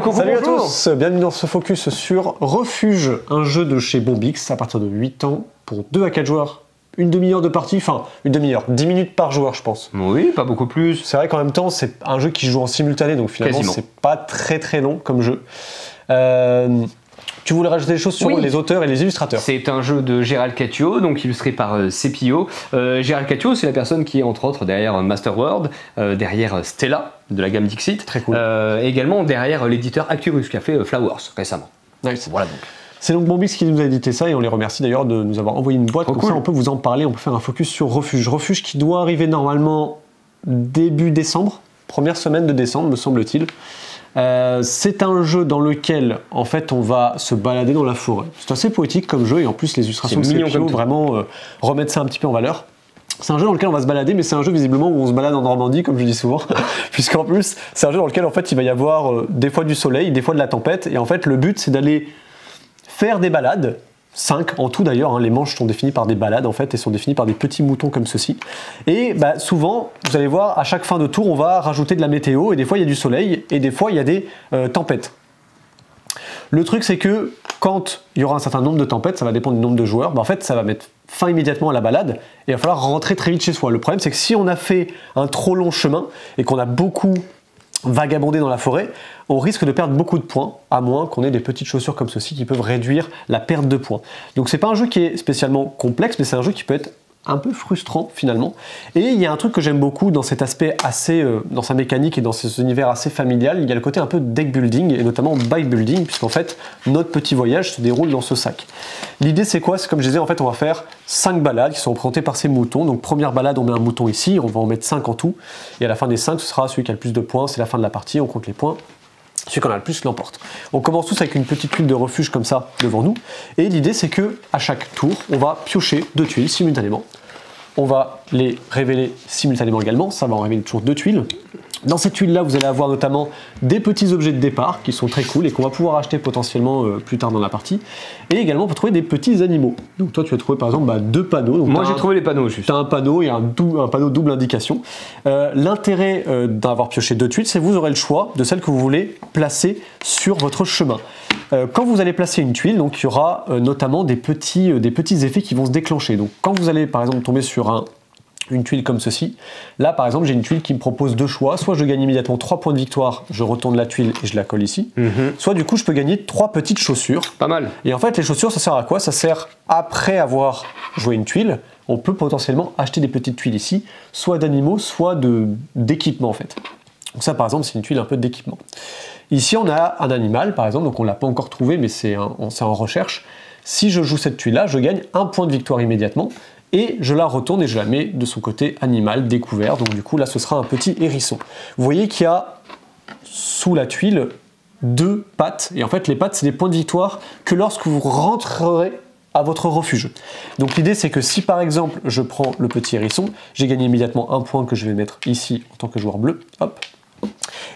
coucou, Salut bonjour. à tous, bienvenue dans ce focus sur Refuge, un jeu de chez Bombix à partir de 8 ans pour 2 à 4 joueurs. Une demi-heure de partie, enfin une demi-heure, 10 minutes par joueur je pense. Oui, pas beaucoup plus. C'est vrai qu'en même temps c'est un jeu qui joue en simultané donc finalement c'est pas très long comme jeu. Tu voulais rajouter des choses sur les auteurs et les illustrateurs? C'est un jeu de Gérald Catio, donc illustré par Sepio. Gérald Catio, c'est la personne qui est entre autres derrière Master World, derrière Stella de la gamme Dixit, très cool. Et également derrière l'éditeur Acturus qui a fait Flowers récemment. Nice. Voilà donc. C'est donc Bombix qui nous a édité ça et on les remercie d'ailleurs de nous avoir envoyé une boîte. Comme ça on peut vous en parler, on peut faire un focus sur Refuge. Refuge qui doit arriver normalement début décembre, première semaine de décembre me semble-t-il. C'est un jeu dans lequel en fait on va se balader dans la forêt. C'est assez poétique comme jeu et en plus les illustrations de Sepio vraiment remettent ça un petit peu en valeur. C'est un jeu dans lequel on va se balader, mais c'est un jeu visiblement où on se balade en Normandie, comme je dis souvent, puisqu'en plus c'est un jeu dans lequel en fait il va y avoir des fois du soleil, des fois de la tempête, et en fait le but c'est d'aller faire des balades. 5 en tout d'ailleurs, hein, les manches sont définies par des balades en fait et sont définies par des petits moutons comme ceci. Et bah, souvent, vous allez voir, à chaque fin de tour, on va rajouter de la météo et des fois il y a du soleil et des fois il y a des tempêtes. Le truc c'est que quand il y aura un certain nombre de tempêtes, ça va dépendre du nombre de joueurs, bah, en fait ça va mettre fin immédiatement à la balade et il va falloir rentrer très vite chez soi. Le problème c'est que si on a fait un trop long chemin et qu'on a beaucoup vagabonder dans la forêt, on risque de perdre beaucoup de points, à moins qu'on ait des petites chaussures comme ceci qui peuvent réduire la perte de points. Donc c'est pas un jeu qui est spécialement complexe, mais c'est un jeu qui peut être un peu frustrant finalement. Et il y a un truc que j'aime beaucoup dans cet aspect assez, dans sa mécanique et dans cet univers assez familial, il y a le côté un peu deck building et notamment bike building, puisqu'en fait notre petit voyage se déroule dans ce sac. L'idée c'est quoi? C'est comme je disais, en fait on va faire 5 balades qui sont représentées par ces moutons. Donc première balade on met un mouton ici, on va en mettre 5 en tout, et à la fin des 5 ce sera celui qui a le plus de points, c'est la fin de la partie, on compte les points. Celui qui en a le plus l'emporte. On commence tous avec une petite tuile de refuge comme ça devant nous. Et l'idée c'est que à chaque tour, on va piocher 2 tuiles simultanément. On va les révéler simultanément également. Ça va en révéler toujours 2 tuiles. Dans ces tuiles-là, vous allez avoir notamment des petits objets de départ qui sont très cool et qu'on va pouvoir acheter potentiellement plus tard dans la partie. Et également pour trouver des petits animaux. Donc toi, tu as trouvé par exemple 2 panneaux. Donc moi, j'ai trouvé les panneaux juste. Tu as un panneau et un panneau double indication. L'intérêt d'avoir pioché 2 tuiles, c'est que vous aurez le choix de celles que vous voulez placer sur votre chemin. Quand vous allez placer une tuile, donc, il y aura notamment des petits effets qui vont se déclencher. Donc quand vous allez par exemple tomber sur une tuile comme ceci. Là, par exemple, j'ai une tuile qui me propose 2 choix. Soit je gagne immédiatement 3 points de victoire, je retourne la tuile et je la colle ici. Soit du coup, je peux gagner 3 petites chaussures. Pas mal. Et en fait, les chaussures, ça sert à quoi? Ça sert, après avoir joué une tuile, on peut potentiellement acheter des petites tuiles ici, soit d'animaux, soit d'équipements en fait. Donc ça, par exemple, c'est une tuile un peu d'équipement. Ici, on a un animal, par exemple, donc on ne l'a pas encore trouvé, mais c'est en recherche. Si je joue cette tuile-là, je gagne 1 point de victoire immédiatement. Et je la retourne et je la mets de son côté animal découvert. Donc du coup là ce sera un petit hérisson. Vous voyez qu'il y a sous la tuile 2 pattes. Et en fait les pattes c'est des points de victoire que lorsque vous rentrerez à votre refuge. Donc l'idée c'est que si par exemple je prends le petit hérisson, j'ai gagné immédiatement 1 point que je vais mettre ici en tant que joueur bleu. Hop.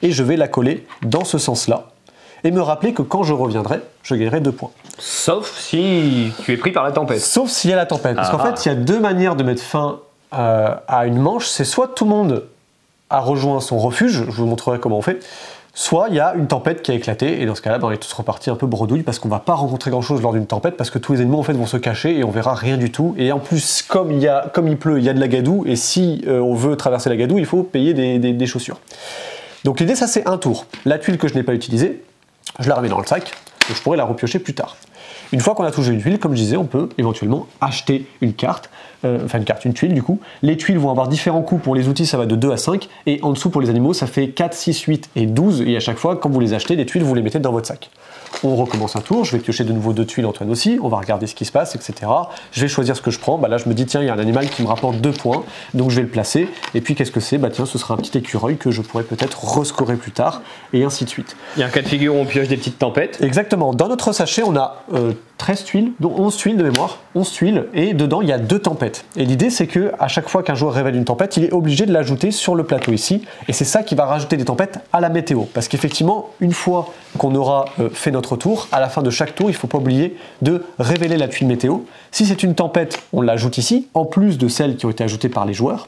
Et je vais la coller dans ce sens-là. Et me rappeler que quand je reviendrai, je gagnerai 2 points. Sauf si tu es pris par la tempête. Sauf s'il y a la tempête. Parce qu'en fait, il y a 2 manières de mettre fin à une manche. C'est soit tout le monde a rejoint son refuge, je vous montrerai comment on fait, soit il y a une tempête qui a éclaté, et dans ce cas-là, on est tous repartis un peu bredouille, parce qu'on ne va pas rencontrer grand-chose lors d'une tempête, parce que tous les animaux en fait, vont se cacher, et on verra rien du tout. Et en plus, comme il pleut, il y a de la gadoue, et si on veut traverser la gadoue, il faut payer des chaussures. Donc l'idée, ça c'est un tour. La tuile que je n'ai pas utilisée, je la remets dans le sac, et je pourrai la repiocher plus tard. Une fois qu'on a touché une tuile, comme je disais, on peut éventuellement acheter une carte, une tuile du coup. Les tuiles vont avoir différents coûts. Pour les outils, ça va de 2 à 5, et en dessous pour les animaux, ça fait 4, 6, 8 et 12, et à chaque fois, quand vous les achetez, les tuiles, vous les mettez dans votre sac. On recommence un tour, je vais piocher de nouveau 2 tuiles, Antoine aussi, on va regarder ce qui se passe, etc. Je vais choisir ce que je prends, là je me dis tiens il y a un animal qui me rapporte 2 points, donc je vais le placer, et puis qu'est-ce que c'est? Tiens ce sera un petit écureuil que je pourrais peut-être rescorer plus tard, et ainsi de suite. Il y a un cas de figure où on pioche des petites tempêtes. Exactement, dans notre sachet on a 13 tuiles, dont 11 tuiles de mémoire, 11 tuiles, et dedans il y a 2 tempêtes. Et l'idée c'est que à chaque fois qu'un joueur révèle une tempête, il est obligé de l'ajouter sur le plateau ici, et c'est ça qui va rajouter des tempêtes à la météo. Parce qu'effectivement, une fois qu'on aura fait notre tour, à la fin de chaque tour, il ne faut pas oublier de révéler la tuile météo. Si c'est une tempête, on l'ajoute ici, en plus de celles qui ont été ajoutées par les joueurs.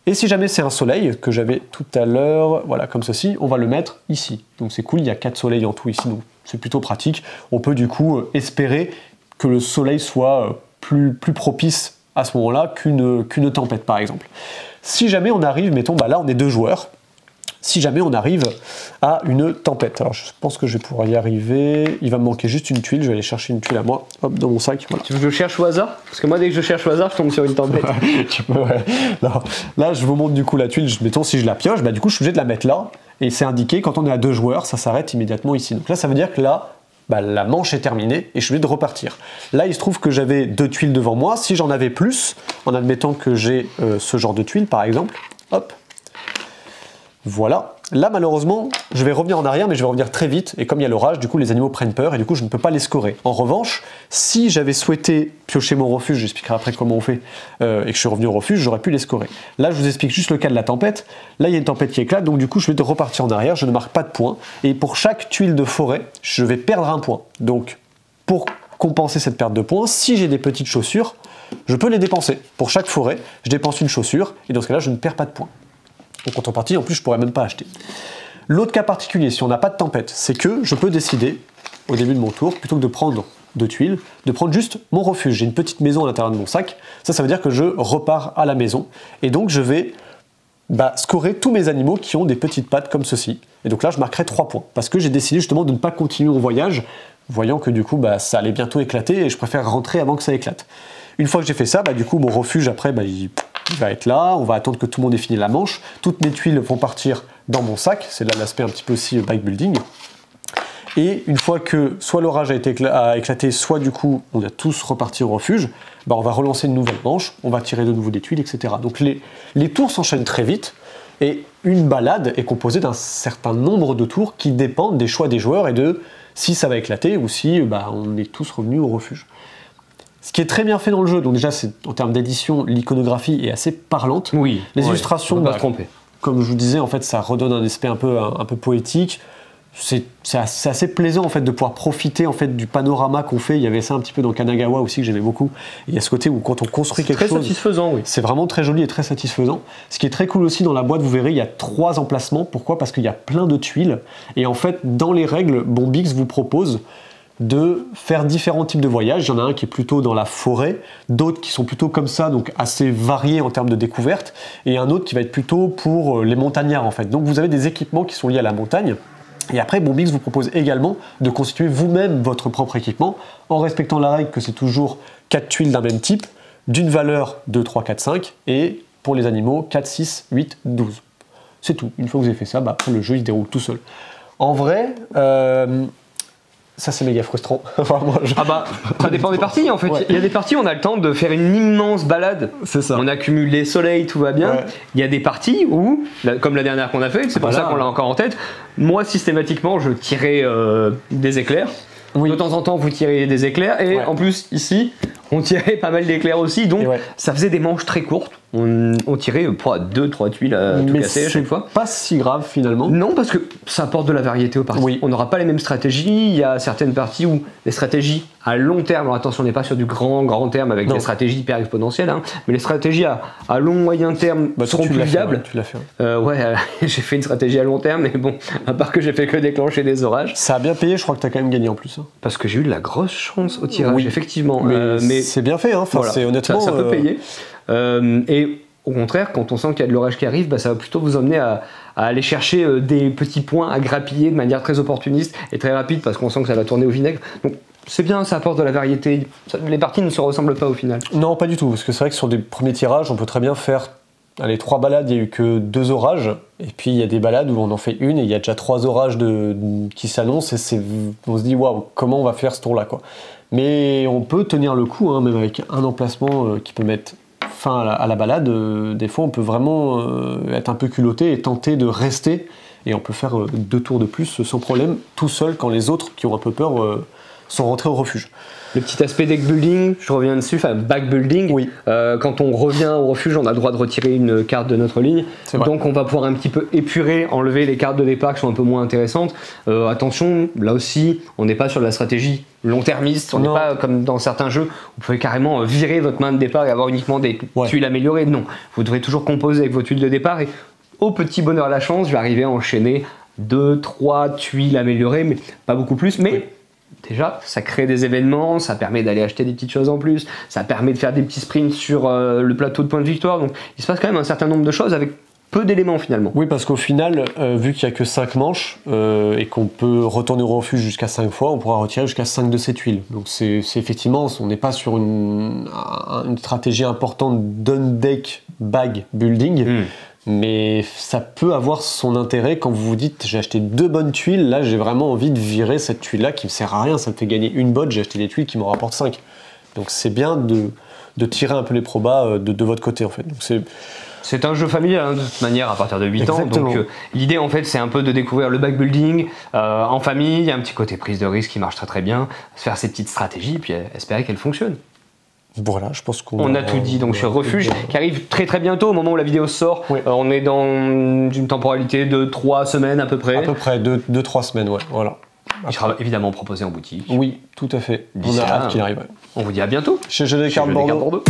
Et si jamais c'est un soleil, que j'avais tout à l'heure, voilà, comme ceci, on va le mettre ici. Donc c'est cool, il y a 4 soleils en tout ici, donc c'est plutôt pratique. On peut du coup espérer que le soleil soit plus propice à ce moment-là qu'une tempête par exemple. Si jamais on arrive, mettons, là on est 2 joueurs, si jamais on arrive à une tempête, alors je pense que je vais pouvoir y arriver, il va me manquer juste une tuile, je vais aller chercher une tuile à moi, hop, dans mon sac, voilà. Tu veux que je cherche au hasard? Parce que moi dès que je cherche au hasard, je tombe sur une tempête. Tu peux, ouais. Non, là je vous montre du coup la tuile, mettons si je la pioche, du coup je suis obligé de la mettre là, et c'est indiqué quand on est à 2 joueurs, ça s'arrête immédiatement ici. Donc là ça veut dire que là, la manche est terminée et je suis obligé de repartir. Là, il se trouve que j'avais 2 tuiles devant moi. Si j'en avais plus, en admettant que j'ai ce genre de tuiles, par exemple, hop, voilà. Là, malheureusement, je vais revenir en arrière, mais je vais revenir très vite. Et comme il y a l'orage, du coup, les animaux prennent peur et du coup, je ne peux pas les scorer. En revanche, si j'avais souhaité piocher mon refuge, j'expliquerai après comment on fait, et que je suis revenu au refuge, j'aurais pu les scorer. Là, je vous explique juste le cas de la tempête. Là, il y a une tempête qui éclate, donc du coup, je vais repartir en arrière. Je ne marque pas de points. Et pour chaque tuile de forêt, je vais perdre un point. Donc, pour compenser cette perte de points, si j'ai des petites chaussures, je peux les dépenser. Pour chaque forêt, je dépense une chaussure, et dans ce cas-là, je ne perds pas de points. En contrepartie, en plus, je pourrais même pas acheter. L'autre cas particulier, si on n'a pas de tempête, c'est que je peux décider, au début de mon tour, plutôt que de prendre 2 tuiles, de prendre juste mon refuge. J'ai une petite maison à l'intérieur de mon sac. Ça veut dire que je repars à la maison. Et donc, je vais scorer tous mes animaux qui ont des petites pattes comme ceci. Et donc là, je marquerai 3 points. Parce que j'ai décidé justement de ne pas continuer mon voyage, voyant que du coup, ça allait bientôt éclater et je préfère rentrer avant que ça éclate. Une fois que j'ai fait ça, du coup, mon refuge, après, il va être là. On va attendre que tout le monde ait fini la manche. Toutes mes tuiles vont partir dans mon sac. C'est là l'aspect un petit peu aussi bike building. Et une fois que soit l'orage a éclaté, soit du coup, on a tous reparti au refuge, on va relancer une nouvelle manche, on va tirer de nouveau des tuiles, etc. Donc les tours s'enchaînent très vite. Et une balade est composée d'un certain nombre de tours qui dépendent des choix des joueurs et de si ça va éclater ou si on est tous revenus au refuge. Ce qui est très bien fait dans le jeu, donc déjà en termes d'édition, l'iconographie est assez parlante. Oui. Les illustrations, on va pas se tromper. Comme je vous disais, en fait, ça redonne un aspect un peu poétique. C'est assez plaisant en fait de pouvoir profiter en fait du panorama qu'on fait. Il y avait ça un petit peu dans Kanagawa aussi que j'aimais beaucoup. Et il y a ce côté où quand on construit quelque chose, c'est très satisfaisant, oui. C'est vraiment très joli et très satisfaisant. Ce qui est très cool aussi dans la boîte, vous verrez, il y a 3 emplacements. Pourquoi? Parce qu'il y a plein de tuiles. Et en fait, dans les règles, Bombix vous propose de faire différents types de voyages. Il y en a un qui est plutôt dans la forêt, d'autres qui sont plutôt comme ça, donc assez variés en termes de découverte, et un autre qui va être plutôt pour les montagnards en fait. Donc vous avez des équipements qui sont liés à la montagne. Et après, Bombix vous propose également de constituer vous-même votre propre équipement en respectant la règle que c'est toujours 4 tuiles d'un même type, d'une valeur de 3, 4, 5, et pour les animaux, 4, 6, 8, 12. C'est tout. Une fois que vous avez fait ça, après le jeu il se déroule tout seul. En vrai, ça c'est méga frustrant. Enfin, ça dépend des parties en fait. Ouais. Il y a des parties où on a le temps de faire une immense balade. C'est ça. On accumule les soleils, tout va bien. Ouais. Il y a des parties où, comme la dernière qu'on a faite, c'est pour ça qu'on l'a encore en tête, moi systématiquement je tirais des éclairs. Oui. De temps en temps vous tirez des éclairs et en plus ici on tirait pas mal d'éclairs aussi, donc ça faisait des manches très courtes. On tirait 2-3 tuiles à tout casser à chaque fois. Pas si grave finalement. Non, parce que ça apporte de la variété aux parties. Oui. On n'aura pas les mêmes stratégies. Il y a certaines parties où les stratégies à long terme, alors attention, on n'est pas sur du grand terme avec des stratégies hyper exponentielles, mais les stratégies à long moyen terme seront plus viables. Tu l'as fait. J'ai fait une stratégie à long terme, mais bon, à part que j'ai fait que déclencher des orages. Ça a bien payé, je crois que tu as quand même gagné en plus. Parce que j'ai eu de la grosse chance au tirage, effectivement. Mais c'est bien fait, c'est honnêtement. Ça peut payer. Et au contraire, quand on sent qu'il y a de l'orage qui arrive, ça va plutôt vous emmener à aller chercher des petits points à grappiller de manière très opportuniste et très rapide parce qu'on sent que ça va tourner au vinaigre. Donc c'est bien, ça apporte de la variété. Les parties ne se ressemblent pas au final. Non, pas du tout, parce que c'est vrai que sur des premiers tirages, on peut très bien faire 3 balades, il n'y a eu que 2 orages, et puis il y a des balades où on en fait une et il y a déjà 3 orages qui s'annoncent et on se dit waouh, comment on va faire ce tour-là quoi. Mais on peut tenir le coup, même avec un emplacement qui peut mettre fin à la balade. Des fois, on peut vraiment être un peu culotté et tenter de rester. Et on peut faire 2 tours de plus sans problème, tout seul, quand les autres qui ont un peu peur sont rentrés au refuge. Le petit aspect deck building, je reviens dessus, enfin back building. Oui. Quand on revient au refuge, on a le droit de retirer une carte de notre ligne. Donc on va pouvoir un petit peu épurer, enlever les cartes de départ qui sont un peu moins intéressantes. Attention, là aussi, on n'est pas sur de la stratégie long-termiste. On n'est pas comme dans certains jeux, vous pouvez carrément virer votre main de départ et avoir uniquement des tuiles améliorées. Non, vous devrez toujours composer avec vos tuiles de départ. Et au petit bonheur la chance, je vais arriver à enchaîner 2-3 tuiles améliorées, mais pas beaucoup plus. Mais déjà, ça crée des événements, ça permet d'aller acheter des petites choses en plus, ça permet de faire des petits sprints sur le plateau de points de victoire. Donc il se passe quand même un certain nombre de choses avec peu d'éléments finalement. Oui, parce qu'au final, vu qu'il n'y a que 5 manches et qu'on peut retourner au refuge jusqu'à 5 fois, on pourra retirer jusqu'à 5 de ces tuiles. Donc c'est effectivement, on n'est pas sur une stratégie importante d'un-deck bag building. Mais ça peut avoir son intérêt quand vous vous dites j'ai acheté 2 bonnes tuiles, là j'ai vraiment envie de virer cette tuile là qui me sert à rien, ça me fait gagner une botte, j'ai acheté des tuiles qui me rapportent 5. Donc c'est bien de tirer un peu les probas de votre côté en fait. C'est un jeu familial hein, de toute manière à partir de 8 Exactement. ans, donc l'idée en fait c'est un peu de découvrir le backbuilding en famille, il y a un petit côté prise de risque qui marche très très bien, se faire ces petites stratégies puis espérer qu'elles fonctionnent. Voilà, je pense qu'on a tout dit donc sur Refuge qui arrive très très bientôt au moment où la vidéo sort. On est dans une temporalité de 3 semaines à peu près. À peu près 2-3 semaines, ouais. Voilà. Il sera évidemment proposé en boutique. Oui, tout à fait. On a hâte qu'il arrive. On vous dit à bientôt. Chez GD Cartes Bordeaux.